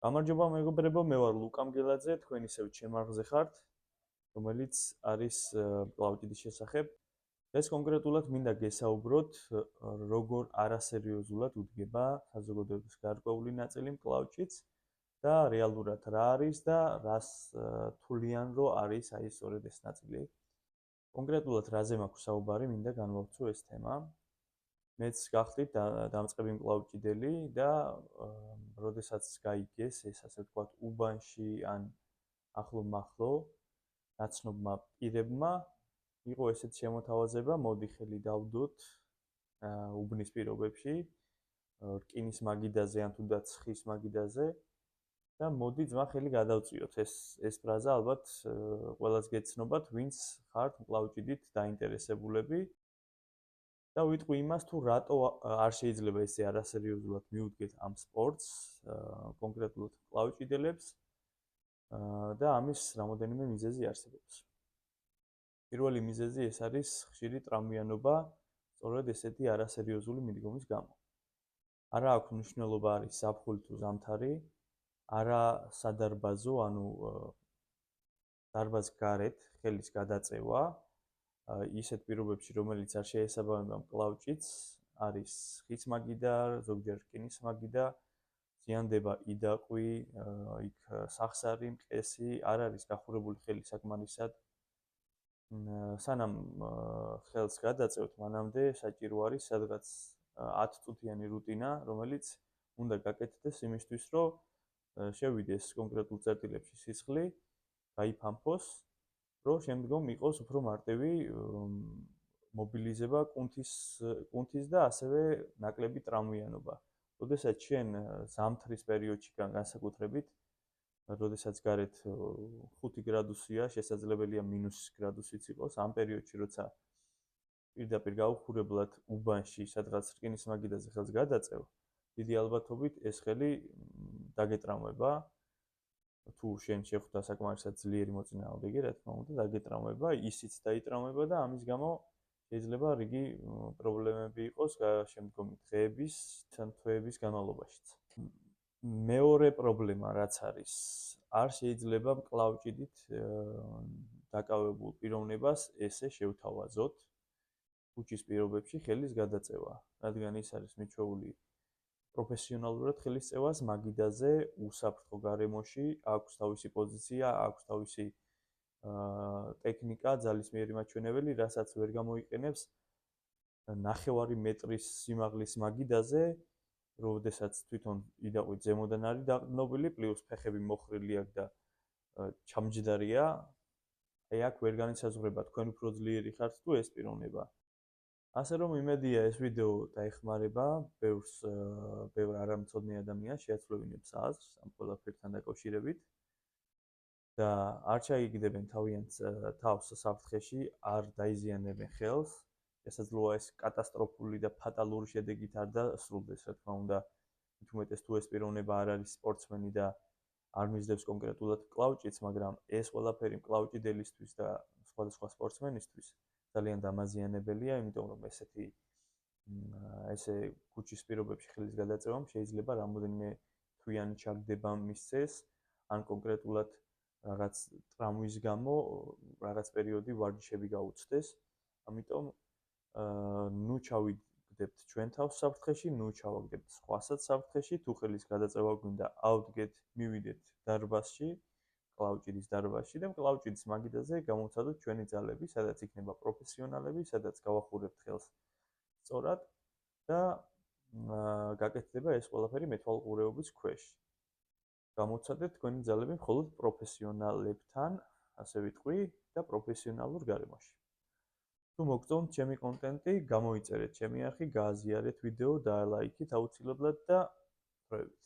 გამარჯობა მეგობრებო, მე ვარ ლუკა მგელაძე, თქვენ ისევ ჩემარხზე ხართ, რომელიც არის კლაუჭიდის შესახებ. ეს კონკრეტულად მინდა გესაუბროთ, როგორ არასერიოზულად უდგება საზოგადოების გარკვეული ნაწილი კლაუჭიც და რეალურად რა არის და რას თვლიან, რომ არის აი სწორედ ეს ნაწილი. კონკრეტულად რაზე მაქვს საუბარი, მინდა განვავრცო ეს თემა. მეც გახდით დამწყები მკლავჭიდელი და როდესაც გაიგეს ეს ასე ვთქვათ უბანში ან ახლო-მახლო ნაცნობმა პირებმა იყო ესეთ შემოთავაზება, მოდი ხელი დავდოთ უბნის პირობებში, რკინის მაგიდაზე ან თუნდაც ხის მაგიდაზე და მოდი ძმა ხელი გადავწიოთ. ეს ფრაზა ალბათ ყველას გეცნობათ, ვინც ხართ მკლავჭიდით დაინტერესებულები. და ვიტყვი იმას, თუ რატო არ შეიძლება ესე არასერიოზულად მიუდგეთ ამ სპორტს, კონკრეტულად კლაუჭიდელებს და ამის რამოდენიმე მიზეზი არსებობს. პირველი მიზეზი ეს არის ხშირი ტრამვიანობა, სწორედ ესეთი არასერიოზული მიდგომის გამო. არა აქვს მნიშვნელობა არის ზაფხული თუ ზამთარი, არა სადარბაზო, ანუ დარბაზ გარეთ ხელის გადაწევა ისეთ პირობებში, რომელიც არ შეესაბამება მკლავჭიდს, არის ხის მაგიდა, ზოგჯერ რკინის მაგიდა, ზიანდება იდაყვი, იქ სახსარი, მყესი, არ არის გახურებული ხელი საკმარისად. სანამ ხელს გადაწევთ, მანამდე საჭირო არის სადღაც 10 წუთიანი რუტინა, რომელიც უნდა გაკეთდეს იმისთვის, რომ შევიდეს კონკრეტულ წერტილებში სისხლი, გაიფანფოს, რომ შემდგომ იყოს უფრო მარტივი მობილიზება კუნთის და ასევე ნაკლები ტრამვიანობა. როდესაც შენ ზამთრის პერიოდში განსაკუთრებით, როდესაც გარეთ 5 გრადუსია, შესაძლებელია -, გრადუსიც იყოს, ამ პერიოდში როცა პირდაპირ გაუხურებლად უბანში სადღაც რკინის მაგიდაზე ხელს გადაწევ, დიდი ალბათობით ეს ხელი დაგეტრამვება. თუ შენ შეხვდა საკმარისად ძლიერი მოწინააღმდეგე, რა თქმა უნდა, დაგეტრამვება, ისიც დაიტრამვება და ამის გამო შეიძლება რიგი პრობლემები იყოს შემდგომი დღეების, თვეების განმავლობაშიც. მეორე პრობლემა რაც არის, არ შეიძლება მკლავჭიდით დაკავებულ პიროვნებას ესე შევთავაზოთ ქუჩის პირობებში ხელის გადაწევა, რადგან ის არის მიჩვეული პროფესიონალურად ხელის წევას მაგიდაზე უსაფრთხო გარემოში, აქვს თავისი პოზიცია, აქვს თავისი ტექნიკა, ძალისმიერი მაჩვენებელი, რასაც ვერ გამოიყენებს 9 მეტრის სიმაღლის მაგიდაზე, როდესაც თვითონ იდაყვი ზემოდან არის დაყრდნობილი, პლუს ფეხები მოხრილი აქვს და ჩამჯდარია. აი აქ ვერ განისაზღვრება თქვენ უფრო ძლიერი ხართ თუ ეს პიროვნება. ასე რომ იმედია ეს ვიდეო დაეხმარება ბევრ არამცოდნე ადამიანს შეაცვლევინებს აზრს ამ ყველაფერთან დაკავშირებით და არ ჩაიგდებენ თავს საფრთხეში, არ დაიზიანებენ ხელს, შესაძლოა ეს კატასტროფული და ფატალური შედეგით არ დასრულდეს, რა თქმა უნდა, უმეტეს თუ ეს პიროვნება არ არის სპორტსმენი და არ მისდევს კონკრეტულად კლაუჭიდს, მაგრამ ეს ყველაფერი მკლავჭიდელისთვის და სხვადასხვა სპორტსმენისთვის ძალიან დამაზიანებელია, იმიტომ რომ ესე ქუჩის პირობებში ხელის გადაწევამ შეიძლება რამოდენიმე თვიანი ჩაგდება მისცეს, ან კონკრეტულად რაღაც ტრამვის გამო რაღაც პერიოდი ვარჯიშები გაუწდეს. ამიტომ ნუ ჩავიგდებთ ჩვენ თავს საფრთხეში, ნუ ჩავაგდებთ სხვასაც საფრთხეში, თუ ხელის გადაწევა გვინდა, ავდგეთ, მივიდეთ დარბაზში, კლაუჭიდის დარბაზში და კლაუჭიდის მაგიდაზე გამოვცადოთ ჩვენი ძალები, სადაც იქნება პროფესიონალები, სადაც გავახურებთ ხელს სწორად და გაკეთდება ეს ყველაფერი მეთვალყურეობის ქვეშ. გამოვცადეთ თქვენი ძალები მხოლოდ პროფესიონალებთან, ასე ვიტყვი, და პროფესიონალურ გარემოში. თუ მოგწონთ ჩემი კონტენტი, გამოიწერეთ ჩემი არხი, გააზიარეთ ვიდეო, დაალაიქით აუცილებლად და ხვდებით.